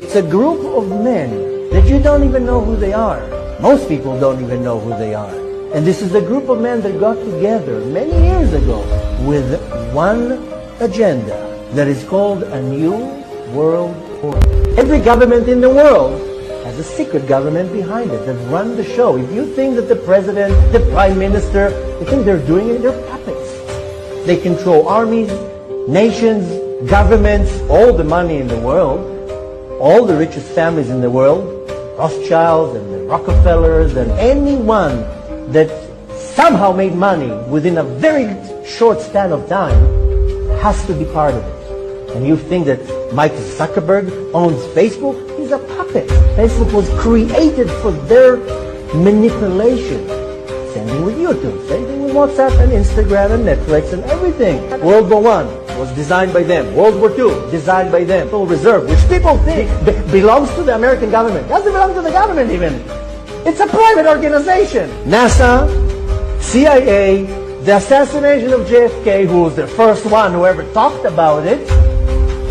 It's a group of men that you don't even know who they are. Most people don't even know who they are. And this is a group of men that got together many years ago with one agenda that is called a new world order. Every government in the world has a secret government behind it that run the show. If you think that the president, the prime minister, you think they're doing it, they're puppets. They control armies, nations, governments, all the money in the world, all the richest families in the world, Rothschilds and the Rockefellers and anyone that somehow made money within a very short span of time has to be part of it. And you think that Mike Zuckerberg owns Facebook? He's a puppet. Facebook was created for their manipulation. Same thing with YouTube, same thing with WhatsApp and Instagram and Netflix and everything. World War I was designed by them. World War II, designed by them. Federal Reserve, which people think belongs to the American government. Doesn't belong to the government even. It's a private organization. NASA, CIA, the assassination of JFK, who was the first one who ever talked about it,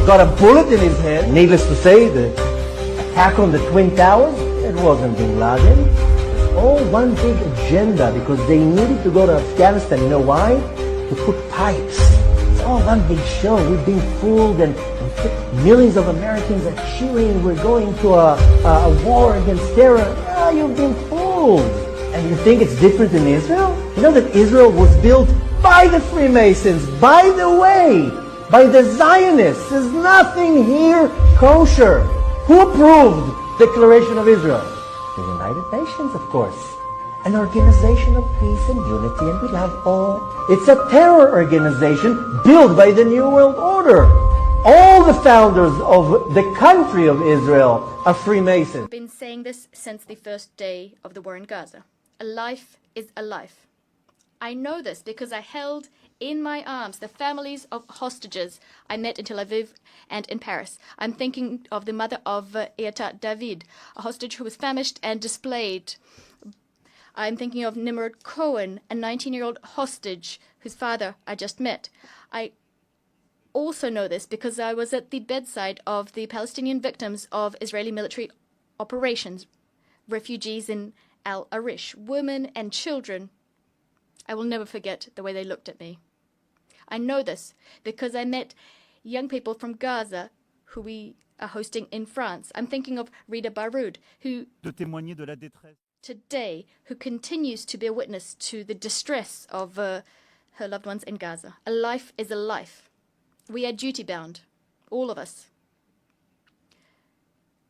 got a bullet in his head. Needless to say, the attack on the Twin Towers, it wasn't Bin Laden. All one big agenda because they needed to go to Afghanistan. You know why? To put pipes. It's all one big show. We've been fooled and millions of Americans are cheering. We're going to a war against terror. Ah, you've been fooled. And you think it's different in Israel? You know that Israel was built by the Freemasons, by the way, by the Zionists. There's nothing here kosher. Who approved the Declaration of Israel? The United Nations, of course. An organization of peace and unity, and we love all. It's a terror organization built by the New World Order. All the founders of the country of Israel are Freemasons. I've been saying this since the first day of the war in Gaza. A life is a life. I know this because I held in my arms the families of hostages I met in Tel Aviv and in Paris. I'm thinking of the mother of Eata David, a hostage who was famished and displayed. I'm thinking of Nimrod Cohen, a 19-year-old hostage whose father I just met. I also know this because I was at the bedside of the Palestinian victims of Israeli military operations, refugees in Al Arish, women and children. I will never forget the way they looked at me. I know this because I met young people from Gaza who we are hosting in France. I'm thinking of Rida Baroud, who today who continues to bear witness to the distress of her loved ones in Gaza. A life is a life. We are duty-bound, all of us,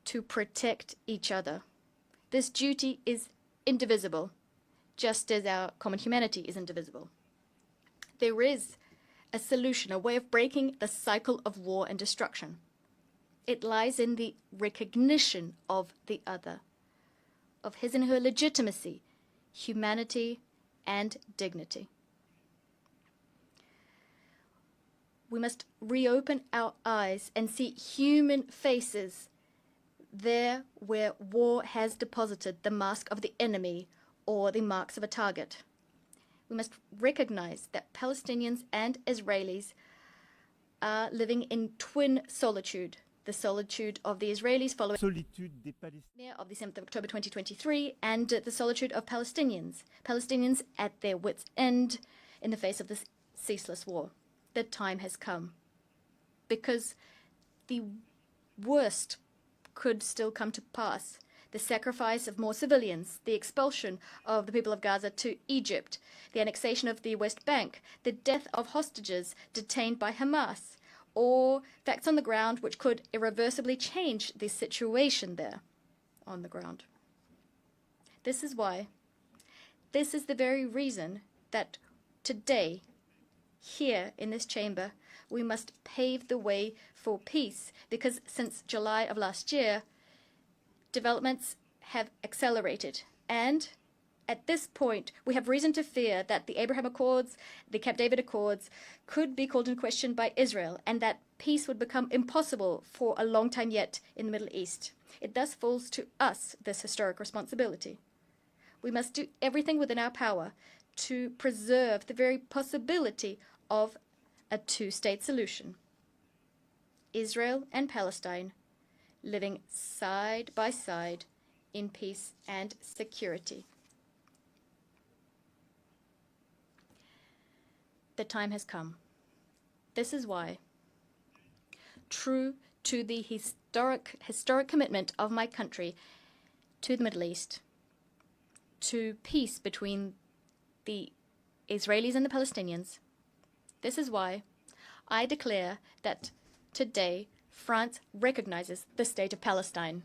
to protect each other. This duty is indivisible, just as our common humanity is indivisible. There is a solution, a way of breaking the cycle of war and destruction. It lies in the recognition of the other, of his and her legitimacy, humanity, and dignity. We must reopen our eyes and see human faces there where war has deposited the mask of the enemy or the marks of a target. We must recognize that Palestinians and Israelis are living in twin solitude. The solitude of the Israelis following the of the 7th of October 2023 and the solitude of Palestinians. Palestinians at their wits' end in the face of this ceaseless war. The time has come because the worst could still come to pass. The sacrifice of more civilians, the expulsion of the people of Gaza to Egypt, the annexation of the West Bank, the death of hostages detained by Hamas, or facts on the ground which could irreversibly change the situation there on the ground. This is why, this is the very reason that today, here in this chamber, we must pave the way for peace, because since July of last year, developments have accelerated. And at this point, we have reason to fear that the Abraham Accords, the Camp David Accords, could be called into question by Israel, and that peace would become impossible for a long time yet in the Middle East. It thus falls to us this historic responsibility. We must do everything within our power to preserve the very possibility of a two-state solution. Israel and Palestine living side by side in peace and security. The time has come. This is why, true to the historic commitment of my country to the Middle East, to peace between the Israelis and the Palestinians, this is why I declare that today France recognizes the state of Palestine.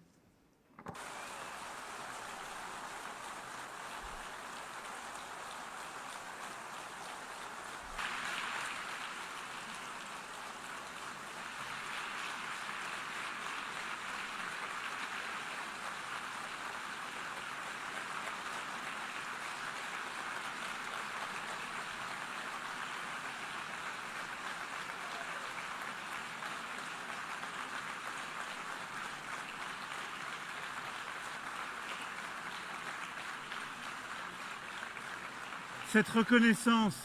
Cette reconnaissance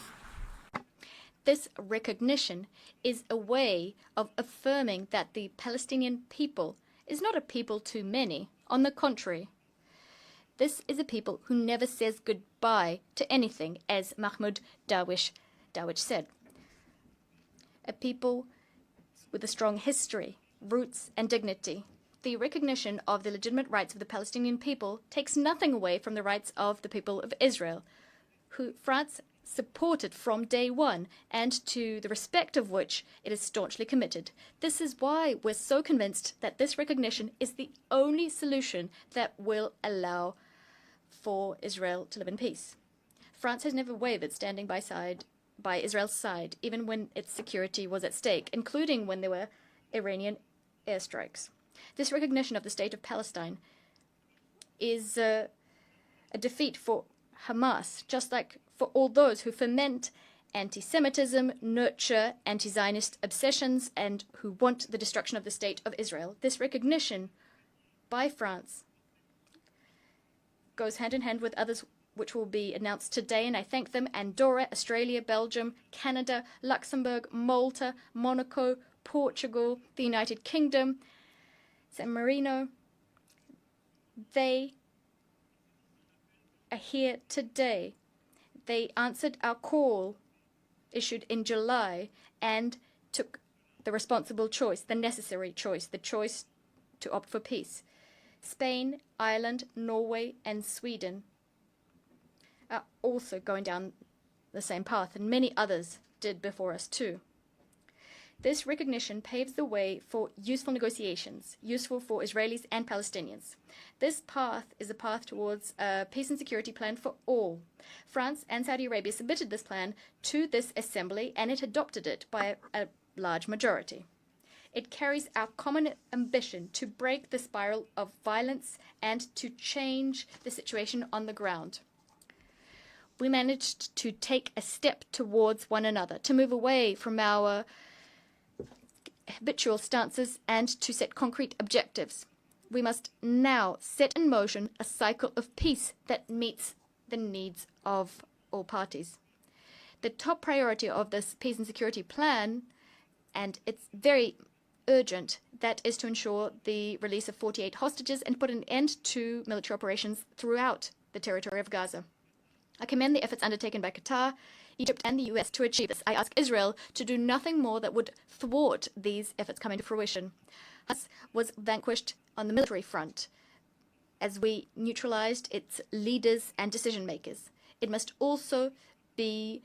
This recognition is a way of affirming that the Palestinian people is not a people too many. On the contrary, this is a people who never says goodbye to anything, as Mahmoud Darwish said. A people with a strong history, roots, and dignity. The recognition of the legitimate rights of the Palestinian people takes nothing away from the rights of the people of Israel, who France supported from day one, and to the respect of which it is staunchly committed. This is why we're so convinced that this recognition is the only solution that will allow for Israel to live in peace. France has never wavered standing by Israel's side, even when its security was at stake, including when there were Iranian airstrikes. This recognition of the state of Palestine is a defeat for Hamas, just like for all those who foment anti-Semitism, nurture anti-Zionist obsessions, and who want the destruction of the state of Israel. This recognition by France goes hand in hand with others which will be announced today, and I thank them: Andorra, Australia, Belgium, Canada, Luxembourg, Malta, Monaco, Portugal, the United Kingdom, San Marino. They are here today. They answered our call issued in July and took the responsible choice, the necessary choice, the choice to opt for peace. Spain, Ireland, Norway, and Sweden are also going down the same path, and many others did before us too. This recognition paves the way for useful negotiations, useful for Israelis and Palestinians. This path is a path towards a peace and security plan for all. France and Saudi Arabia submitted this plan to this assembly, and it adopted it by a large majority. It carries our common ambition to break the spiral of violence and to change the situation on the ground. We managed to take a step towards one another, to move away from our habitual stances and to set concrete objectives. We must now set in motion a cycle of peace that meets the needs of all parties. The top priority of this peace and security plan, and it's very urgent, that is to ensure the release of 48 hostages and put an end to military operations throughout the territory of Gaza. I commend the efforts undertaken by Qatar, Egypt, and the US to achieve this. I ask Israel to do nothing more that would thwart these efforts coming to fruition. Hamas was vanquished on the military front as we neutralized its leaders and decision makers. It must also be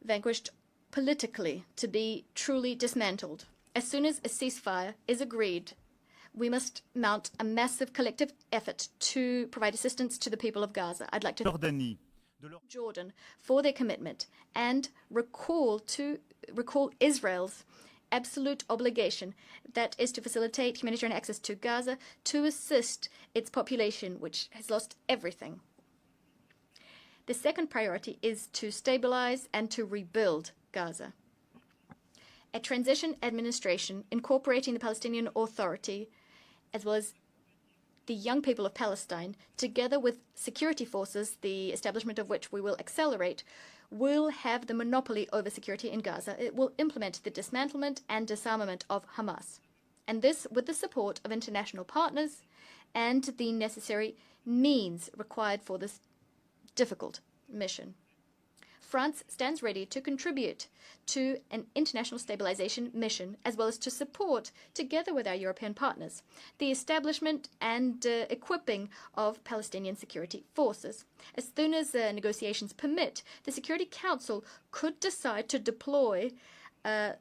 vanquished politically to be truly dismantled. As soon as a ceasefire is agreed, we must mount a massive collective effort to provide assistance to the people of Gaza. I'd like to Jordanie, Jordan for their commitment and recall Israel's absolute obligation, that is to facilitate humanitarian access to Gaza, to assist its population, which has lost everything. The second priority is to stabilize and to rebuild Gaza. A transition administration incorporating the Palestinian Authority, as well as the young people of Palestine, together with security forces, the establishment of which we will accelerate, will have the monopoly over security in Gaza. It will implement the dismantlement and disarmament of Hamas. and this with the support of international partners and the necessary means required for this difficult mission. France stands ready to contribute to an international stabilization mission, as well as to support, together with our European partners, the establishment and equipping of Palestinian security forces. As soon as negotiations permit, the Security Council could decide to deploy a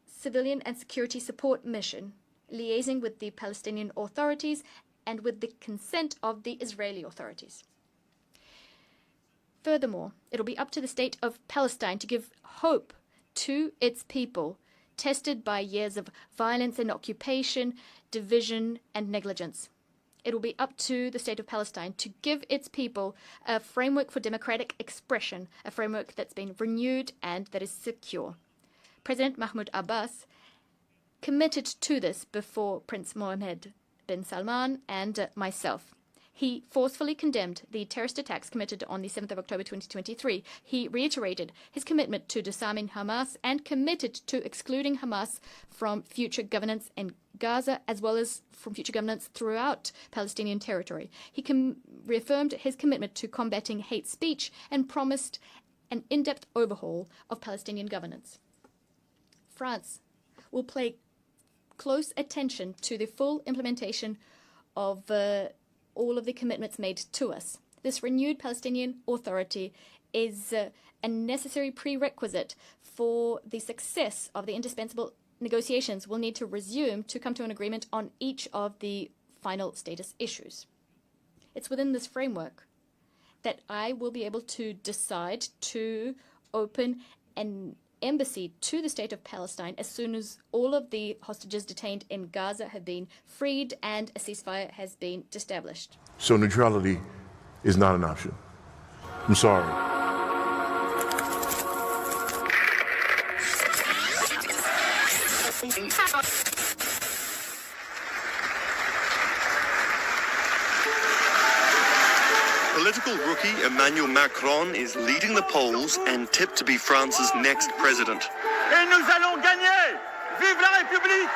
civilian and security support mission, liaising with the Palestinian authorities and with the consent of the Israeli authorities. Furthermore, it'll be up to the state of Palestine to give hope to its people, tested by years of violence and occupation, division and negligence. It will be up to the state of Palestine to give its people a framework for democratic expression, a framework that's been renewed and that is secure. President Mahmoud Abbas committed to this before Prince Mohammed bin Salman and myself. He forcefully condemned the terrorist attacks committed on the 7th of October 2023. He reiterated his commitment to disarming Hamas and committed to excluding Hamas from future governance in Gaza, as well as from future governance throughout Palestinian territory. He reaffirmed his commitment to combating hate speech and promised an in-depth overhaul of Palestinian governance. France will pay close attention to the full implementation of all of the commitments made to us. This renewed Palestinian Authority is a necessary prerequisite for the success of the indispensable negotiations we'll need to resume to come to an agreement on each of the final status issues. It's within this framework that I will be able to decide to open an embassy to the state of Palestine as soon as all of the hostages detained in Gaza have been freed and a ceasefire has been established. So neutrality is not an option. I'm sorry. Political rookie Emmanuel Macron is leading the polls and tipped to be France's next president. Et nous allons gagner! Vive la République!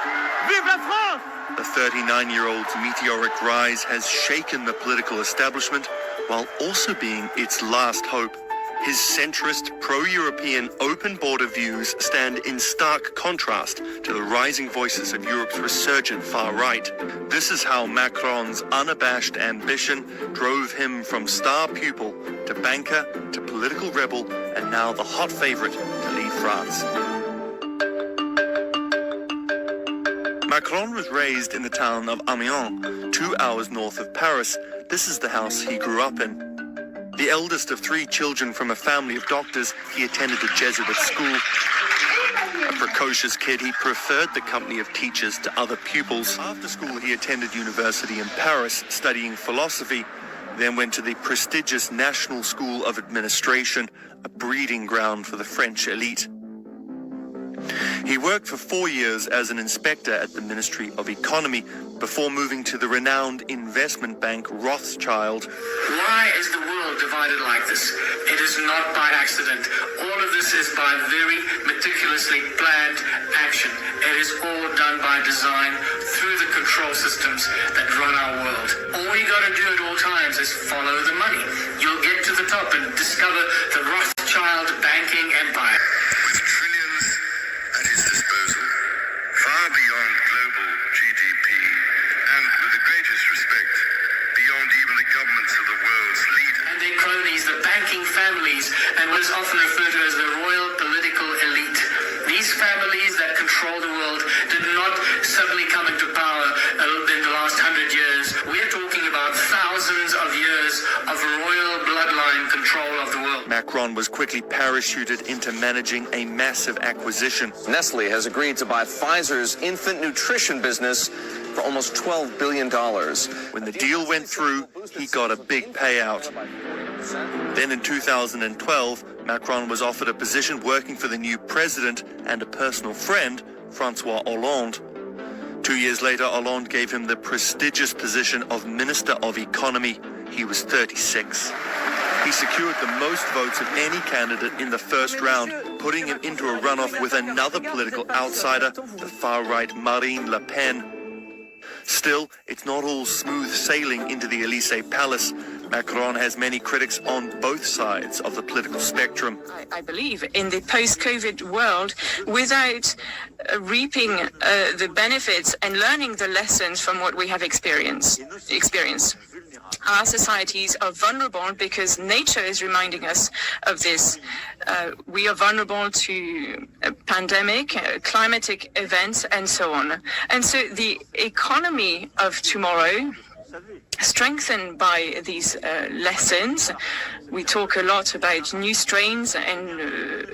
Vive la France! The 39-year-old's meteoric rise has shaken the political establishment while also being its last hope. His centrist, pro-European, open-border views stand in stark contrast to the rising voices of Europe's resurgent far-right. This is how Macron's unabashed ambition drove him from star pupil to banker to political rebel and now the hot favorite to lead France. Macron was raised in the town of Amiens, 2 hours north of Paris. This is the house he grew up in. The eldest of 3 children from a family of doctors, he attended a Jesuit school. A precocious kid, he preferred the company of teachers to other pupils. After school, he attended university in Paris, studying philosophy, then went to the prestigious National School of Administration, a breeding ground for the French elite. He worked for 4 years as an inspector at the Ministry of Economy before moving to the renowned investment bank Rothschild. Why is the world divided like this? It is not by accident. All of this is by very meticulously planned action. It is all done by design through the control systems that run our world. All you got to do at all times is follow the money. You'll get to the top and discover the Rothschild banking empire. With trillions at his disposal, far beyond global GDP, and with the greatest respect, beyond even the governments of the world's leaders. And their cronies, the banking families, and what is often referred to as the royal political elite. These families that control the world did not suddenly come into power in the last 100 years. We're talking about thousands of years of royal bloodline control of the world. Macron was quickly parachuted into managing a massive acquisition. Nestle has agreed to buy Pfizer's infant nutrition business for almost $12 billion. When the deal went through, he got a big payout. Then in 2012, Macron was offered a position working for the new president and a personal friend, Francois Hollande. 2 years later, Hollande gave him the prestigious position of Minister of Economy. He was 36. He secured the most votes of any candidate in the first round, putting him into a runoff with another political outsider, the far-right Marine Le Pen. Still, it's not all smooth sailing into the Elysee Palace. Macron has many critics on both sides of the political spectrum. I believe in the post-COVID world without reaping the benefits and learning the lessons from what we have experienced. Our societies are vulnerable because nature is reminding us of this. We are vulnerable to a pandemic, climatic events, and so on. And so the economy of tomorrow, strengthened by these lessons. We talk a lot about new strains and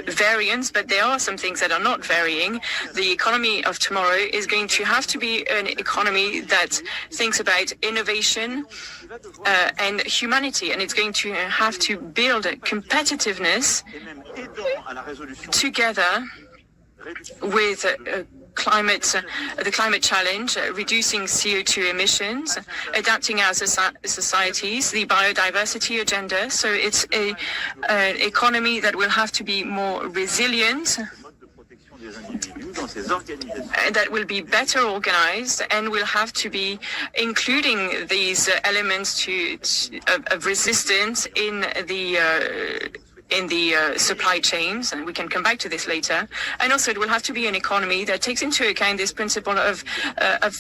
variants, but there are some things that are not varying. The economy of tomorrow is going to have to be an economy that thinks about innovation and humanity, and it's going to have to build competitiveness together with the climate challenge, reducing CO2 emissions, adapting our societies, the biodiversity agenda. So it's an economy that will have to be more resilient, that will be better organized, and will have to be including these elements of resistance in the supply chains, and we can come back to this later. And also it will have to be an economy that takes into account this principle of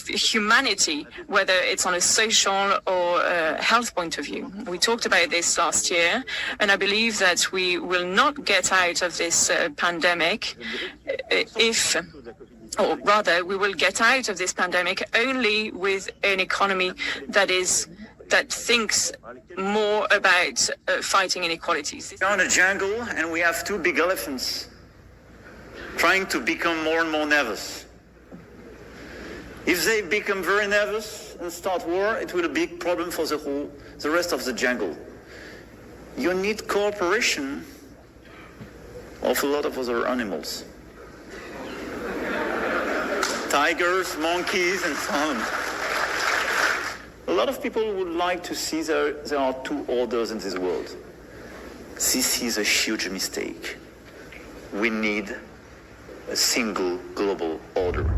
humanity, whether it's on a social or health point of view. We talked about this last year, and I believe that we will not get out of this pandemic or rather, we will get out of this pandemic only with an economy that thinks more about fighting inequalities. We're in a jungle and we have two big elephants trying to become more and more nervous. If they become very nervous and start war, it will be a big problem for the rest of the jungle. You need cooperation of a lot of other animals. Tigers, monkeys, and so on. A lot of people would like to see there are two orders in this world. This is a huge mistake. We need a single global order.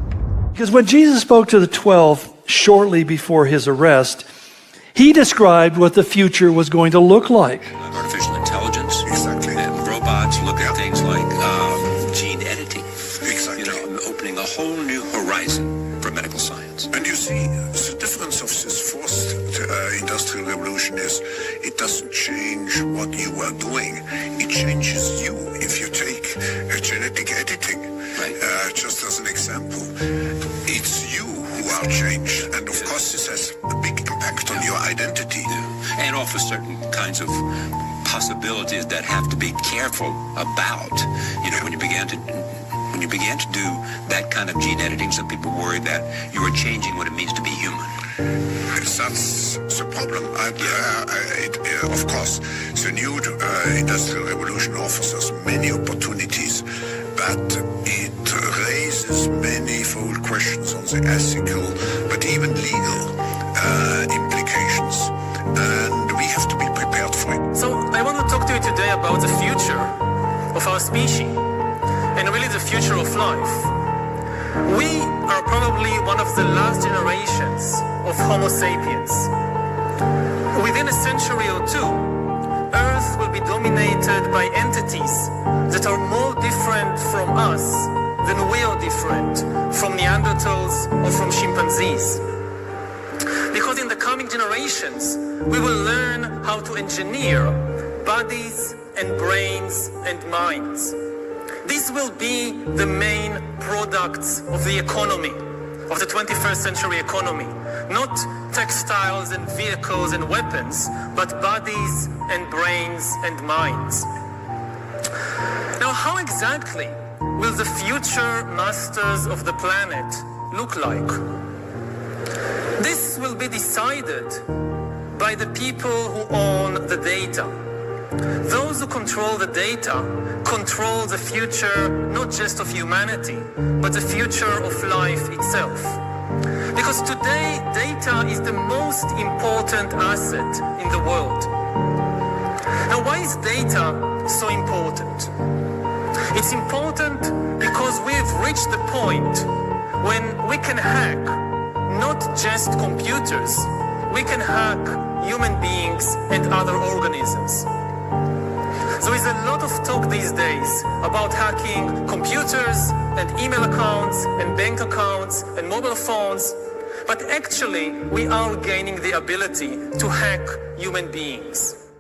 Because when Jesus spoke to the 12 shortly before his arrest, he described what the future was going to look like. Artificial intelligence, Exactly. and robots look at things like gene editing. Exactly. Opening a whole new horizon for medical science. And you see, the difference of this fourth industrial revolution is it doesn't change what you are doing. It changes you. If you take genetic editing, Right. Just as an example, it's you who are changed. And of course, this has a big impact on your identity. And offer certain kinds of possibilities that have to be careful about. When you began to do that kind of gene editing, some people worry that you are changing what it means to be human. That's the problem. Of course, the new industrial revolution offers us many opportunities, but it raises manifold questions on the ethical, but even legal implications, and we have to be prepared for it. So I want to talk to you today about the future of our species, and really the future of life. We are probably one of the last generations of Homo sapiens. Within a century or two, Earth will be dominated by entities that are more different from us than we are different from Neanderthals or from chimpanzees. Because in the coming generations, we will learn how to engineer bodies and brains and minds. These will be the main products of the economy, of the 21st century economy. Not textiles and vehicles and weapons, but bodies and brains and minds. Now, how exactly will the future masters of the planet look like? This will be decided by the people who own the data. Those who control the data control the future not just of humanity, but the future of life itself. Because today, data is the most important asset in the world. Now, why is data so important? It's important because we've reached the point when we can hack not just computers. We can hack human beings and other organisms. There is a lot of talk these days about hacking computers and email accounts and bank accounts and mobile phones, but actually we are gaining the ability to hack human beings.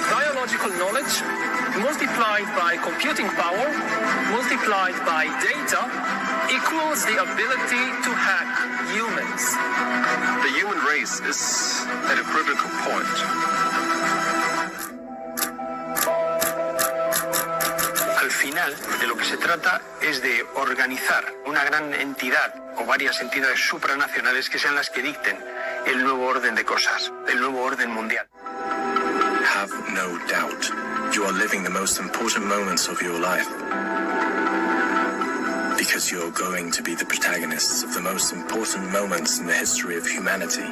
Biological knowledge multiplied by computing power, multiplied by data, equals the ability to hack humans. The human race is at a critical point. Al final, de lo que se trata es de organizar una gran entidad o varias entidades supranacionales que sean las que dicten el nuevo orden de cosas, el nuevo orden mundial. Have no doubt, you are living the most important moments of your life. Because you're going to be the protagonists of the most important moments in the history of humanity.